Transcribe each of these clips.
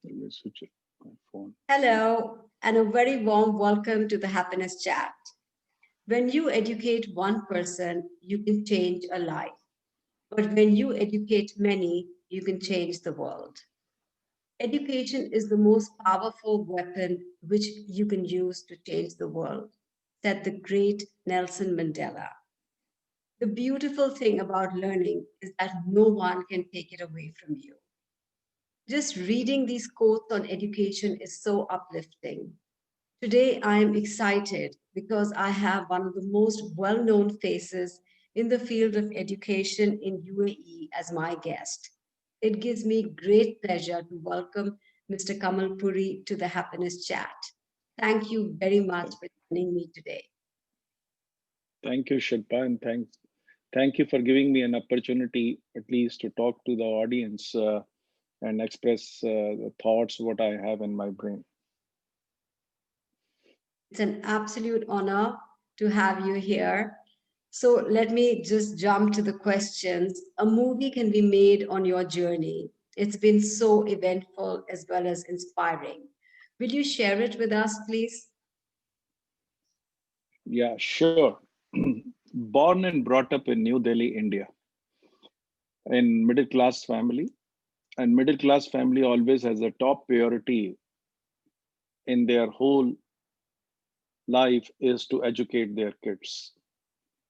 Let me switch it, my phone. Hello, and a very warm welcome to the Happiness Chat. When you educate one person, you can change a life. But when you educate many, you can change the world. Education is the most powerful weapon which you can use to change the world, said the great Nelson Mandela. The beautiful thing about learning is that no one can take it away from you. Just reading these quotes on education is so uplifting. Today, I am excited because I have one of the most well known faces in the field of education in UAE as my guest. It gives me great pleasure to welcome Mr. Kamal Puri to the Happiness Chat. Thank you very much Th- for joining me today. Thank you, Shilpa, and thank you for giving me an opportunity, at least, to talk to the audience and express the thoughts what I have in my brain. It's an absolute honor to have you here. So let me just jump to the questions. A movie can be made on your journey. It's been so eventful as well as inspiring. Will you share it with us, please? Yeah, sure. Born and brought up in New Delhi, India, in middle class family, and middle class family always has a top priority in their whole life is to educate their kids.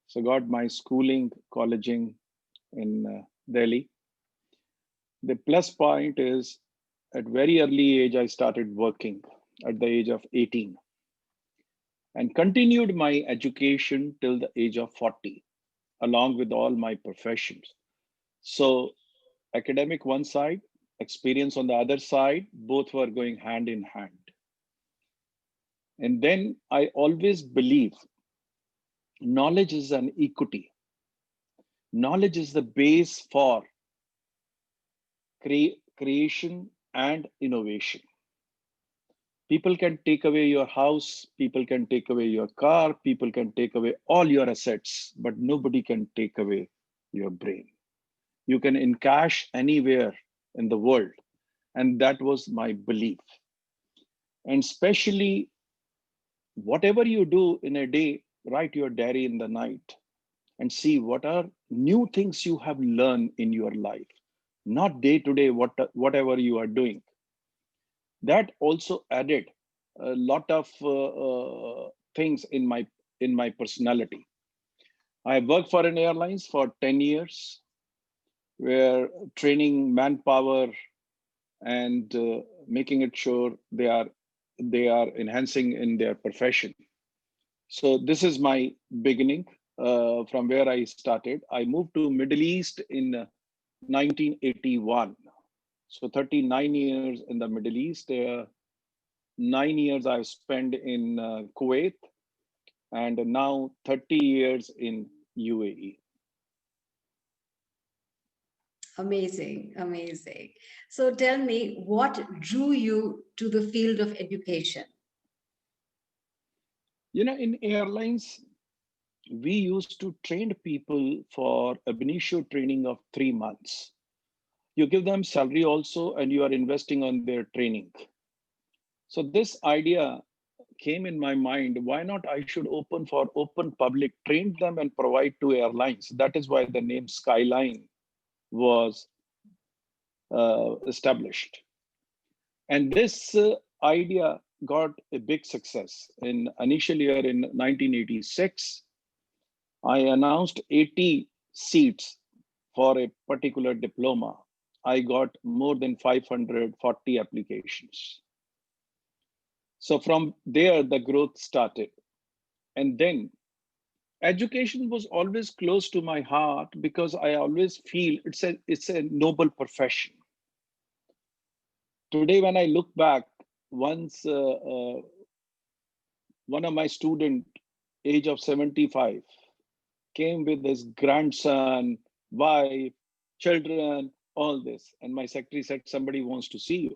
So got my schooling, colleging in Delhi. The plus point is at very early age, I started working at the age of 18 and continued my education till the age of 40, along with all my professions. So academic one side, experience on the other side, both were going hand in hand. And then I always believe knowledge is an equity. Knowledge is the base for creation and innovation. People can take away your house, people can take away your car, people can take away all your assets, but nobody can take away your brain. You can encash anywhere in the world. And that was my belief. And especially whatever you do in a day, write your diary in the night and see what are new things you have learned in your life, not day to day, whatever you are doing. That also added a lot of things in my personality. I worked for an airlines for 10 years, where training manpower and making it sure they are enhancing in their profession. So this is my beginning from where I started. I moved to Middle East in 1981. So 39 years in the Middle East. 9 years I've spent in Kuwait, and now 30 years in UAE. Amazing, amazing. So tell me, what drew you to the field of education? In airlines, we used to train people for ab initio training of 3 months. You give them salary also, and you are investing on their training. So this idea came in my mind. Why not I should open for open public, train them and provide to airlines? That is why the name Skyline was established. And this idea got a big success. In initial year in 1986, I announced 80 seats for a particular diploma. I got more than 540 applications. So from there, the growth started. And then education was always close to my heart because I always feel it's a noble profession. Today, when I look back, once one of my student, age of 75, came with his grandson, wife, children, all this. And my secretary said, somebody wants to see you.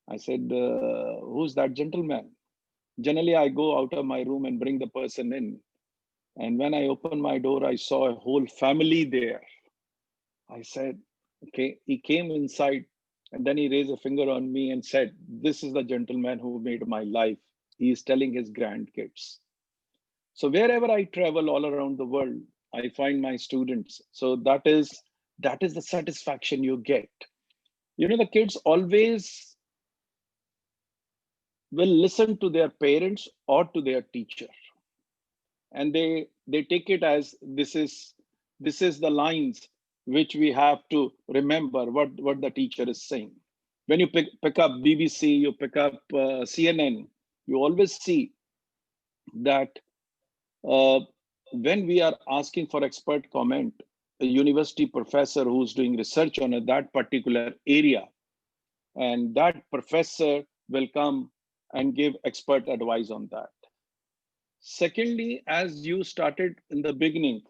I said, who's that gentleman? Generally, I go out of my room and bring the person in. And when I opened my door, I saw a whole family there. I said, okay, he came inside. And then he raised a finger on me and said, "This is the gentleman who made my life." He is telling his grandkids. So wherever I travel all around the world, I find my students. So that is the satisfaction you get. The kids always will listen to their parents or to their teacher, and they take it as this is the lines which we have to remember what the teacher is saying. When you pick up BBC, you pick up CNN, you always see that uh, when we are asking for expert comment, a university professor who's doing research on that particular area, and that professor will come and give expert advice on that. Secondly, as you started in the beginning,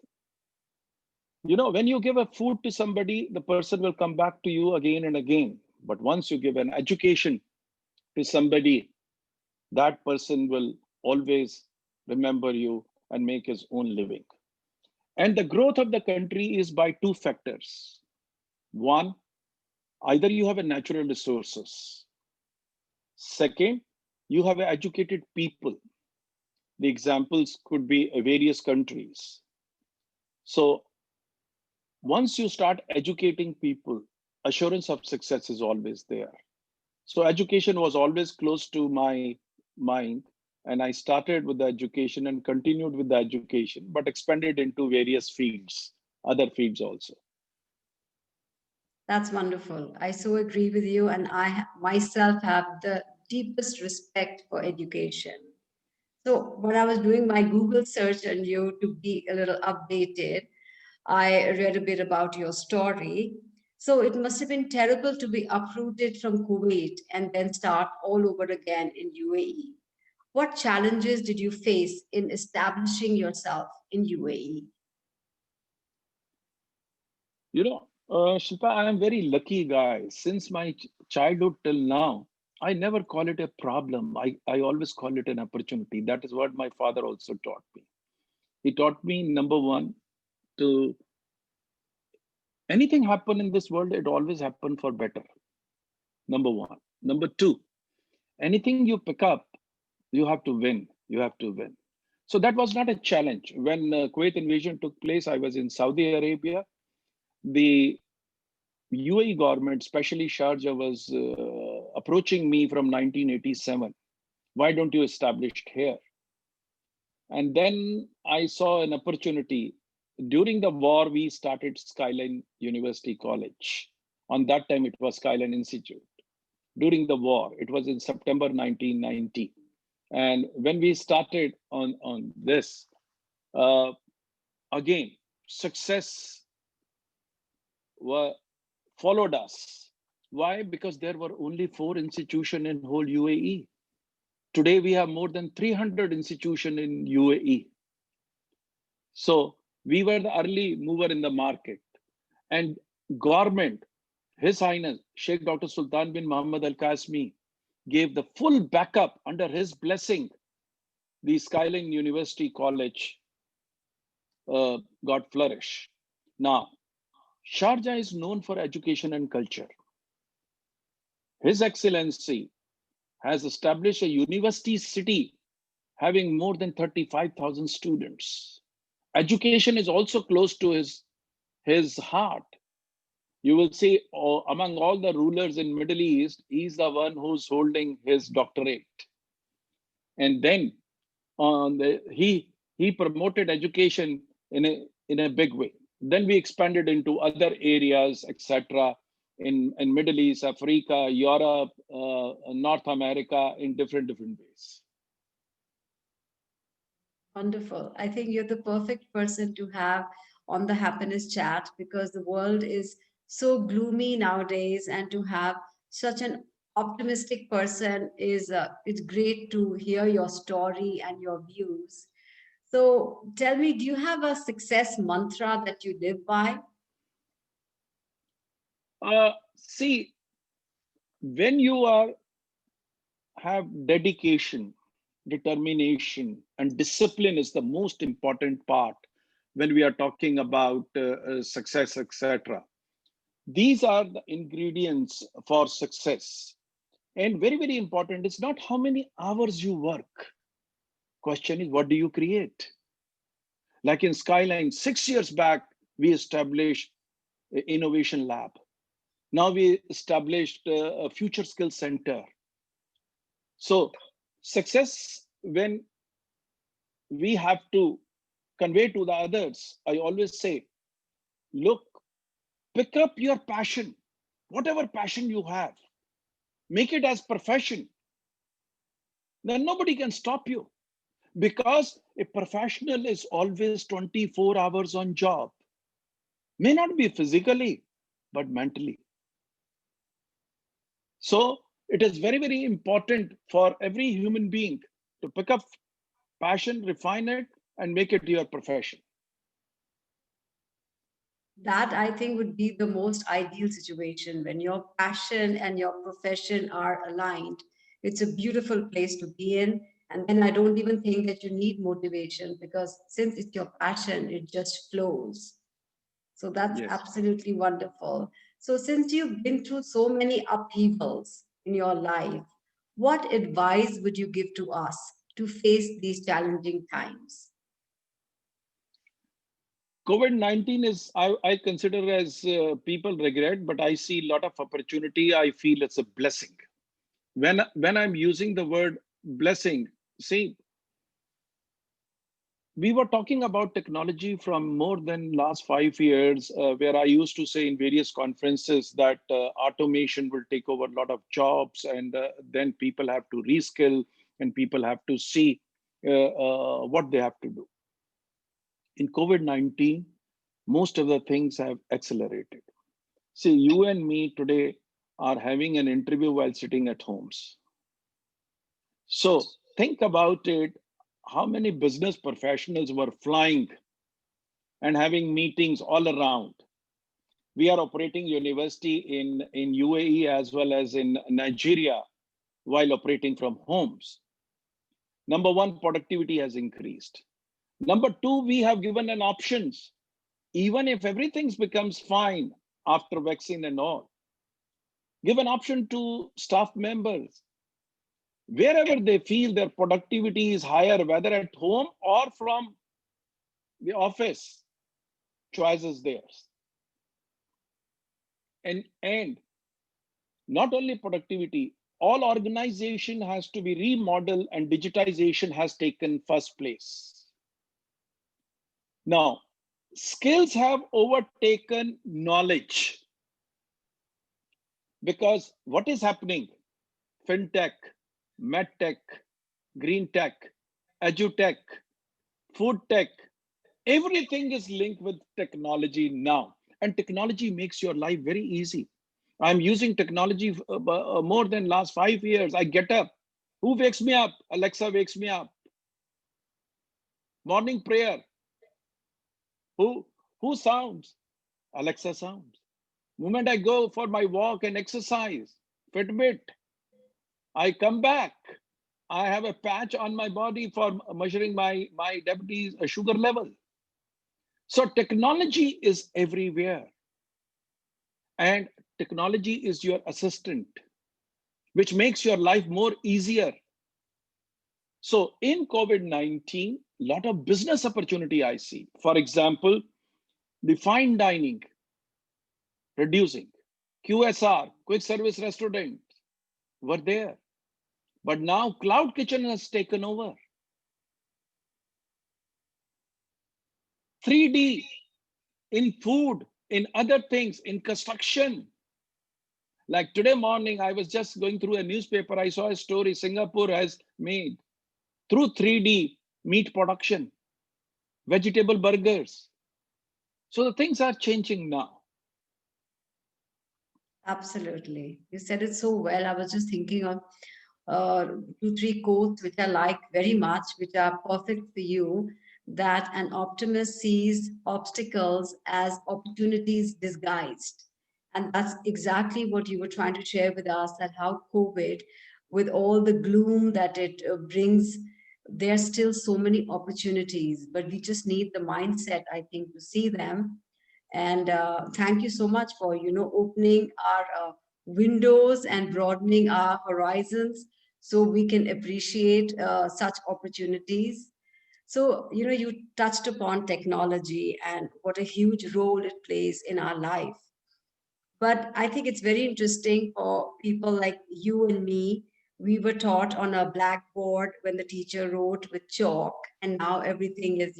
when you give a food to somebody, the person will come back to you again and again. But once you give an education to somebody, that person will always remember you and make his own living. And the growth of the country is by two factors. One, either you have a natural resources. Second, you have educated people. The examples could be various countries. So once you start educating people, assurance of success is always there. So education was always close to my mind, and I started with the education and continued with the education, but expanded into various fields, other fields also. That's wonderful. I so agree with you, and myself have the deepest respect for education. So, when I was doing my Google search on you to be a little updated, I read a bit about your story. So, it must have been terrible to be uprooted from Kuwait and then start all over again in UAE. What challenges did you face in establishing yourself in UAE? Shilpa, I am very lucky guy. Since my childhood till now, I never call it a problem. I always call it an opportunity. That is what my father also taught me. He taught me, number one, to anything happen in this world, it always happen for better. Number one. Number two, anything you pick up, you have to win. You have to win. So that was not a challenge. When Kuwait invasion took place, I was in Saudi Arabia. The UAE government, especially Sharjah, was approaching me from 1987. Why don't you establish here? And then I saw an opportunity. During the war, we started Skyline University College. On that time, it was Skyline Institute. During the war, it was in September 1990. And when we started on this, uh, again, success were, followed us. Why? Because there were only 4 institutions in whole UAE. Today, we have more than 300 institutions in UAE. So we were the early mover in the market. And government, His Highness Sheikh Dr. Sultan bin Muhammad Al Qasmi, gave the full backup under his blessing. The Skyline University College got flourish. Now, Sharjah is known for education and culture. His Excellency has established a university city having more than 35,000 students. Education is also close to his heart. You will see among all the rulers in Middle East, he's the one who's holding his doctorate. And then he promoted education in a big way. Then we expanded into other areas, etc., in Middle East, Africa, Europe, North America, in different ways. Wonderful. I think you're the perfect person to have on the happiness chat because the world is so gloomy nowadays, and to have such an optimistic person is it's great to hear your story and your views. So tell me, do you have a success mantra that you live by? See, when you have dedication, determination, and discipline is the most important part when we are talking about success, etc. These are the ingredients for success. And very, very important, it's not how many hours you work. Question is, what do you create? Like in Skyline, 6 years back, we established an innovation lab. Now we established a future skills center. So success, when we have to convey to the others, I always say, look, pick up your passion, whatever passion you have, make it as profession. Then nobody can stop you, because a professional is always 24 hours on job. May not be physically, but mentally. So it is very, very important for every human being to pick up passion, refine it, and make it your profession. That I think would be the most ideal situation when your passion and your profession are aligned. It's a beautiful place to be in. And then I don't even think that you need motivation, because since it's your passion, it just flows. So that's Yes. absolutely wonderful. So, since you've been through so many upheavals in your life, what advice would you give to us to face these challenging times? COVID-19 is, I consider as people regret, but I see a lot of opportunity. I feel it's a blessing. When I'm using the word blessing, see, we were talking about technology from more than last 5 years, where I used to say in various conferences that automation will take over a lot of jobs, and then people have to reskill, and people have to see what they have to do. In COVID-19, most of the things have accelerated. See, you and me today are having an interview while sitting at homes. So think about it, how many business professionals were flying and having meetings all around. We are operating university in UAE as well as in Nigeria while operating from homes. Number one, productivity has increased. Number two, we have given an options. Even if everything becomes fine after vaccine and all, give an option to staff members. Wherever they feel their productivity is higher, whether at home or from the office, choice is theirs. And not only productivity, all organization has to be remodeled, and digitization has taken first place. Now, skills have overtaken knowledge, because what is happening? Fintech, medtech, green tech, edutech, food tech, everything is linked with technology now. And technology makes your life very easy. I'm using technology more than last 5 years. I get up. Who wakes me up? Alexa wakes me up. Morning prayer. Who who sounds? Alexa sounds. Moment I go for my walk and exercise, Fitbit. I come back. I have a patch on my body for measuring my diabetes sugar level. So technology is everywhere, and technology is your assistant, which makes your life more easier. So in COVID-19, a lot of business opportunity I see. For example, the fine dining reducing, QSR, quick service restaurants were there. But now cloud kitchen has taken over. 3D in food, in other things, in construction. Like today morning, I was just going through a newspaper. I saw a story Singapore has made through 3D meat production, vegetable burgers. So the things are changing now. Absolutely. You said it so well. I was just thinking of uh, two, three quotes which I like very much, which are perfect for you. That an optimist sees obstacles as opportunities disguised. And that's exactly what you were trying to share with us, that how COVID, with all the gloom that it brings, there's still so many opportunities, but we just need the mindset, I think, to see them. And thank you so much for, opening our windows and broadening our horizons so we can appreciate such opportunities. So, you touched upon technology and what a huge role it plays in our life. But I think it's very interesting for people like you and me. We were taught on a blackboard when the teacher wrote with chalk, and now everything is,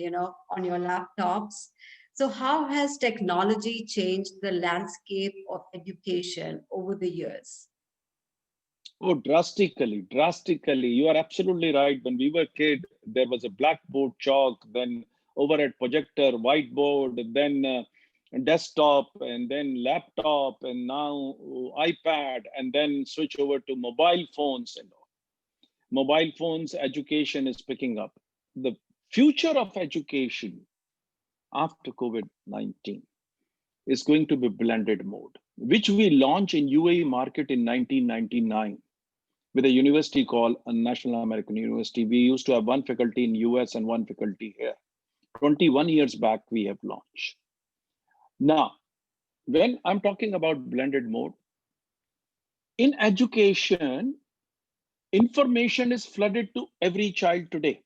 on your laptops. So, how has technology changed the landscape of education over the years? Oh, drastically, drastically. You are absolutely right. When we were kid, there was a blackboard, chalk, then overhead projector, whiteboard, then desktop, and then laptop, and now iPad, and then switch over to mobile phones. And mobile phones, education is picking up. The future of education after COVID-19 is going to be blended mode, which we launched in UAE market in 1999 with a university called a National American University. We used to have one faculty in US and one faculty here. 21 years back, we have launched. Now, when I'm talking about blended mode, in education, information is flooded to every child today.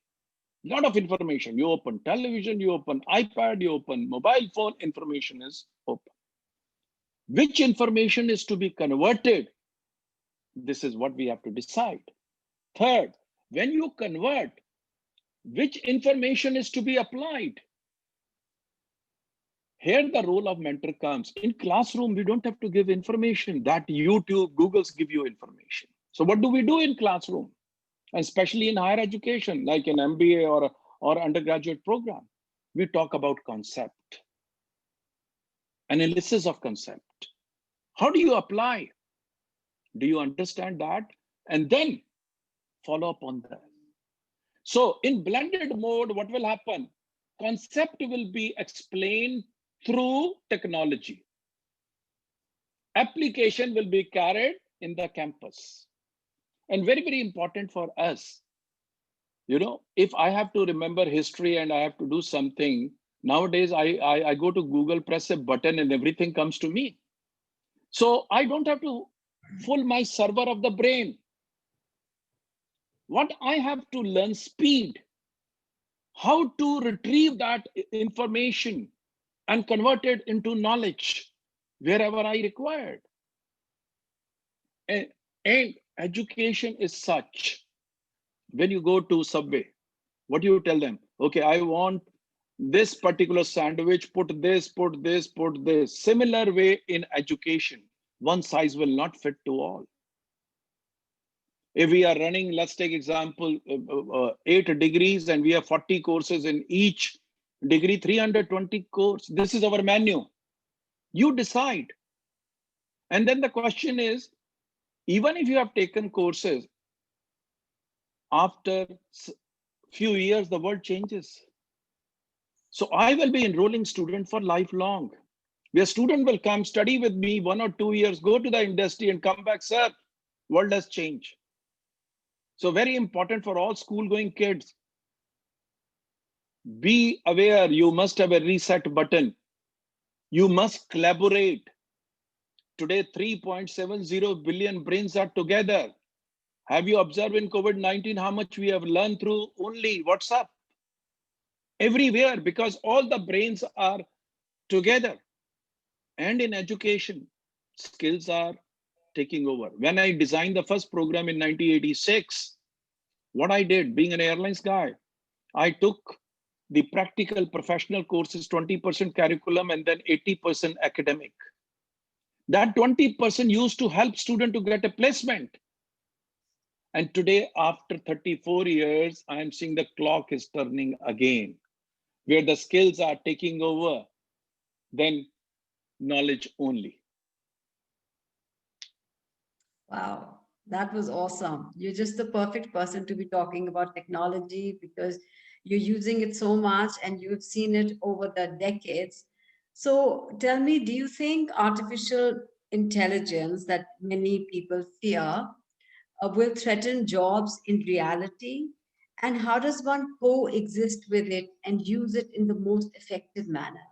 Lot of information. You open television, you open iPad, you open mobile phone, information is open. Which information is to be converted? This is what we have to decide. Third, when you convert, which information is to be applied? Here the role of mentor comes. In classroom, we don't have to give information that YouTube, Google's give you information. So what do we do in classroom? Especially in higher education, like in MBA or undergraduate program, we talk about concept, analysis of concept. How do you apply? Do you understand that? And then follow up on that. So in blended mode, what will happen? Concept will be explained through technology. Application will be carried in the campus. And very, very important for us, if I have to remember history and I have to do something, nowadays I go to Google, press a button and everything comes to me. So I don't have to full my server of the brain. What I have to learn speed, how to retrieve that information and convert it into knowledge wherever I required. And education is such. When you go to Subway, what do you tell them? Okay, I want this particular sandwich, put this, put this, put this. Similar way in education, one size will not fit to all. If we are running, let's take example, 8 degrees and we have 40 courses in each degree, 320 course. This is our menu. You decide. And then the question is, even if you have taken courses, after few years, the world changes. So I will be enrolling student for lifelong. Where student will come study with me 1 or 2 years, go to the industry and come back, sir, world has changed. So very important for all school going kids. Be aware, you must have a reset button. You must collaborate. Today, 3.70 billion brains are together. Have you observed in COVID-19 how much we have learned through only WhatsApp? Everywhere, because all the brains are together. And in education, skills are taking over. When I designed the first program in 1986, what I did, being an airlines guy, I took the practical professional courses, 20% curriculum, and then 80% academic. That 20% used to help student to get a placement. And today, after 34 years, I'm seeing the clock is turning again, where the skills are taking over, then knowledge only. Wow, that was awesome. You're just the perfect person to be talking about technology because you're using it so much and you've seen it over the decades. So tell me, do you think artificial intelligence that many people fear will threaten jobs in reality? And how does one coexist with it and use it in the most effective manner?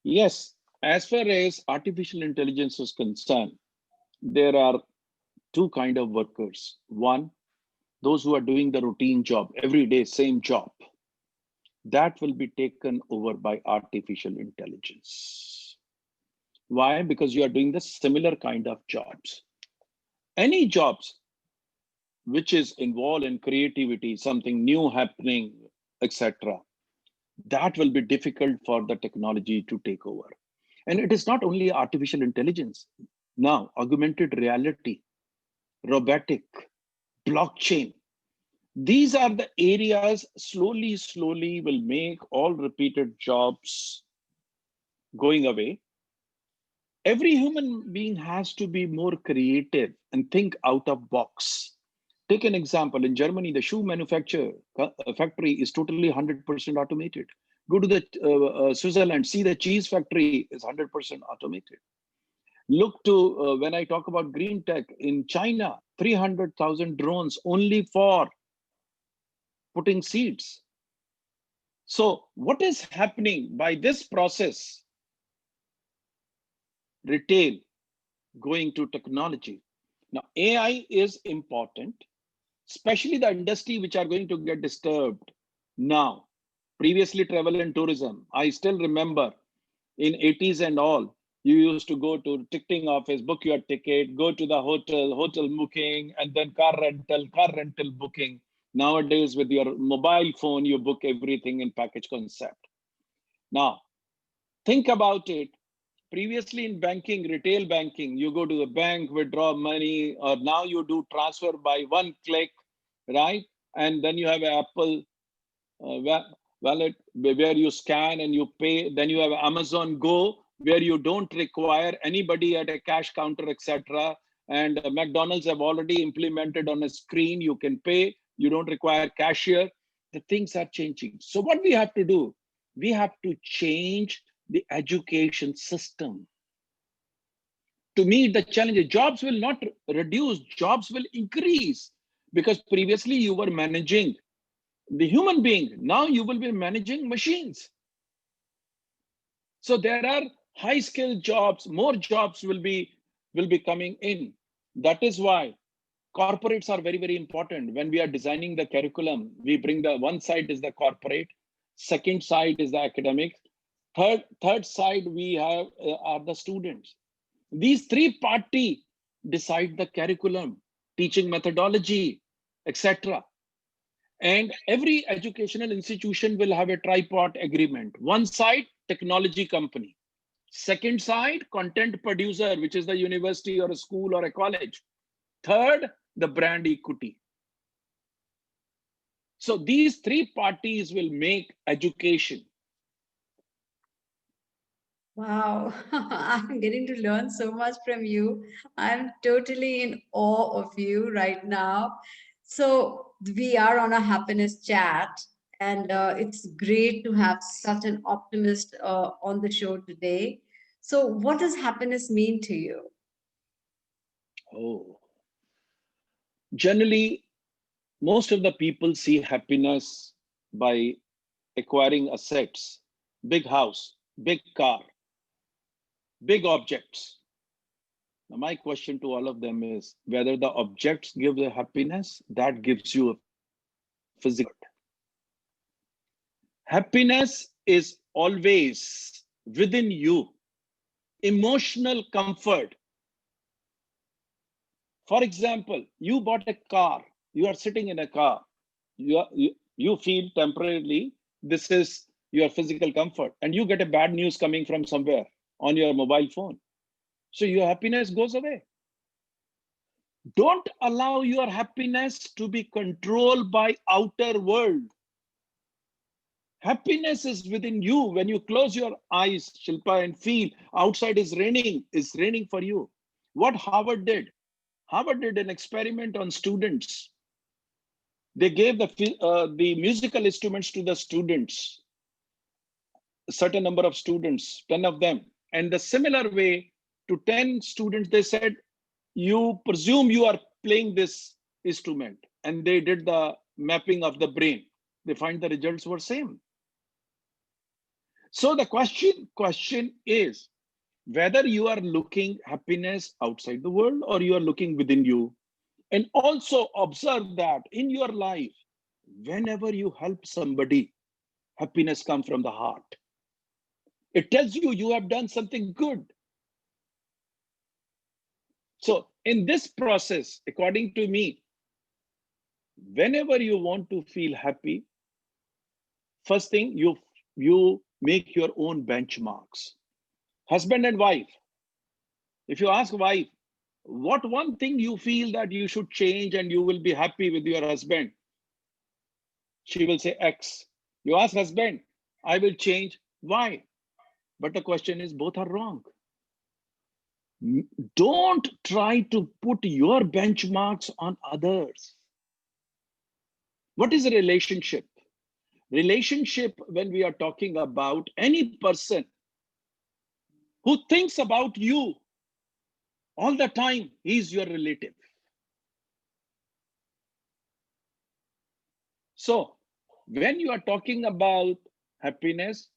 Yes, as far as artificial intelligence is concerned, there are two kind of workers. One, those who are doing the routine job every day, same job, that will be taken over by artificial intelligence. Why? Because you are doing the similar kind of jobs. Any jobs which is involved in creativity, something new happening, etc., that will be difficult for the technology to take over. And it is not only artificial intelligence. Now, augmented reality, robotic, blockchain, these are the areas slowly will make all repeated jobs going away. Every human being has to be more creative and think out of box. Take an example. In Germany, the shoe manufacture factory is totally 100% automated. Go to the Switzerland, see the cheese factory is 100% automated. Look to when I talk about green tech in China, 300,000 drones only for putting seeds. So what is happening by this process? Retail going to technology. Now, AI is important, especially the industry which are going to get disturbed now. Previously, travel and tourism. I still remember in 80s and all, you used to go to ticketing office, book your ticket, go to the hotel booking, and then car rental booking. Nowadays, with your mobile phone, you book everything in package concept. Now, think about it. Previously in banking, retail banking, you go to the bank, withdraw money, or now you do transfer by one click, right? And then you have an Apple wallet where you scan and you pay. Then you have Amazon Go, where you don't require anybody at a cash counter, etc. And McDonald's have already implemented on a screen, you can pay, you don't require cashier. The things are changing. So what we have to do, we have to change the education system to meet the challenges. Jobs will not reduce, jobs will increase, because previously you were managing the human being. Now you will be managing machines. So there are high skilled jobs, more jobs will be coming in. That is why corporates are very important. When we are designing the curriculum, we bring the one side is the corporate, second side is the academic, third side we have are the students. These three party decide the curriculum, teaching methodology, etc. And every educational institution will have a tripart agreement. One side, technology company. Second side, content producer, which is the university or a school or a college. Third, the brand equity. So these three parties will make education. Wow, I'm getting to learn so much from you. I'm totally in awe of you right now. So, we are on a happiness chat, and it's great to have such an optimist on the show today. So, what does happiness mean to you? Oh, generally, most of the people see happiness by acquiring assets, big house, big car, big objects. Now, my question to all of them is whether the objects give the happiness that gives you a physical. Happiness is always within you. Emotional comfort. For example, you bought a car, you are sitting in a car, you feel temporarily this is your physical comfort, and you get a bad news coming from somewhere on your mobile phone. So your happiness goes away. Don't allow your happiness to be controlled by outer world. Happiness is within you. When you close your eyes, Shilpa, and feel outside is raining, it's raining for you. What Harvard did? Harvard did an experiment on students. They gave the musical instruments to the students, a certain number of students, 10 of them. And the similar way to 10 students, they said, you presume you are playing this instrument. And they did the mapping of the brain. They find the results were same. So the question is whether you are looking happiness outside the world or you are looking within you. And also observe that in your life, whenever you help somebody, happiness comes from the heart. It tells you you have done something good. So in this process, according to me, whenever you want to feel happy, first thing you make your own benchmarks. Husband and wife, if you ask wife, what one thing you feel that you should change and you will be happy with your husband, she will say X. You ask husband, I will change Y. But the question is, both are wrong. Don't try to put your benchmarks on others. What is a relationship? Relationship, when we are talking about any person who thinks about you all the time, he's your relative. So when you are talking about happiness,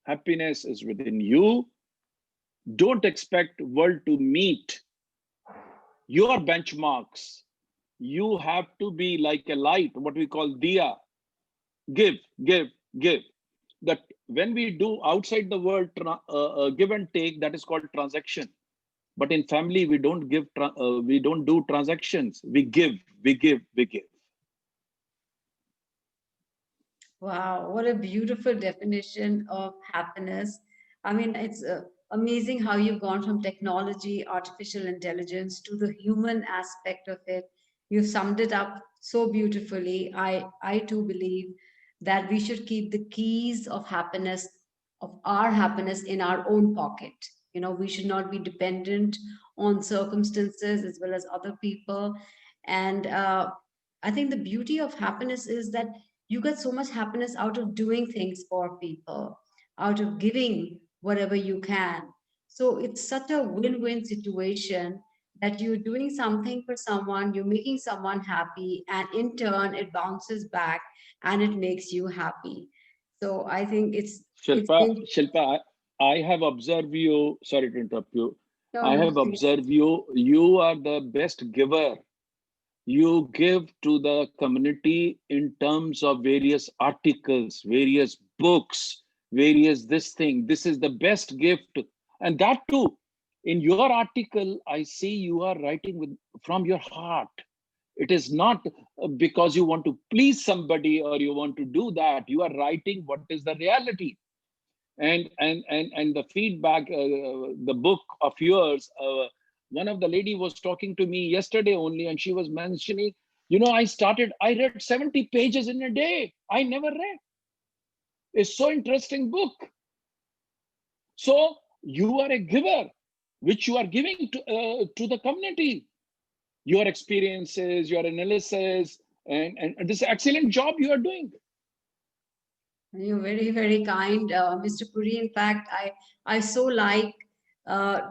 happiness is within you. Don't expect world to meet your benchmarks. You have to be like a light, what we call diya. Give, give, give. That when we do outside the world give and take, that is called transaction. But in family, we don't give, we don't do transactions. We give, we give, we give. Wow, what a beautiful definition of happiness. I mean, it's amazing how you've gone from technology, artificial intelligence to the human aspect of it. You've summed it up so beautifully. I too believe that we should keep the keys of happiness, of our happiness in our own pocket. You know, we should not be dependent on circumstances as well as other people. And I think the beauty of happiness is that you get so much happiness out of doing things for people, out of giving whatever you can. So it's such a win-win situation that you're doing something for someone, you're making someone happy, and in turn it bounces back and it makes you happy. So I think it's Shilpa, been Shilpa, I have observed you. Sorry to interrupt you. no I no have observed you. You are the best giver. You give to the community in terms of various articles, various books, various this thing. This is the best gift. And that too, in your article, I see you are writing with from your heart. It is not because you want to please somebody or you want to do that. You are writing what is the reality. And the feedback, the book of yours, one of the lady was talking to me yesterday only, and she was mentioning, I read 70 pages in a day. I never read. It's so interesting book. So you are a giver, which you are giving to the community. Your experiences, your analysis, and this excellent job you are doing. You're very, very kind, Mr. Puri. In fact, I so like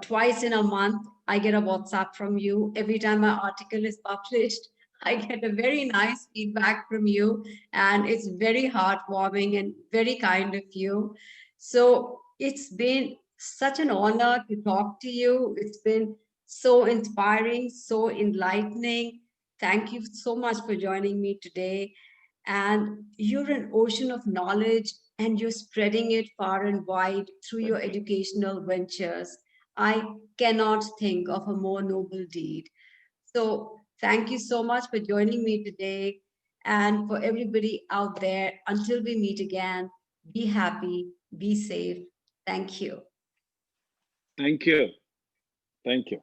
twice in a month, I get a WhatsApp from you. Every time my article is published, I get a very nice feedback from you, and it's very heartwarming and very kind of you. So it's been such an honor to talk to you. It's been so inspiring, so enlightening. Thank you so much for joining me today, and you're an ocean of knowledge and you're spreading it far and wide through your Thank you. educational ventures. I cannot think of a more noble deed. So, thank you so much for joining me today. And for everybody out there, until we meet again, be happy, be safe. Thank you. Thank you. Thank you.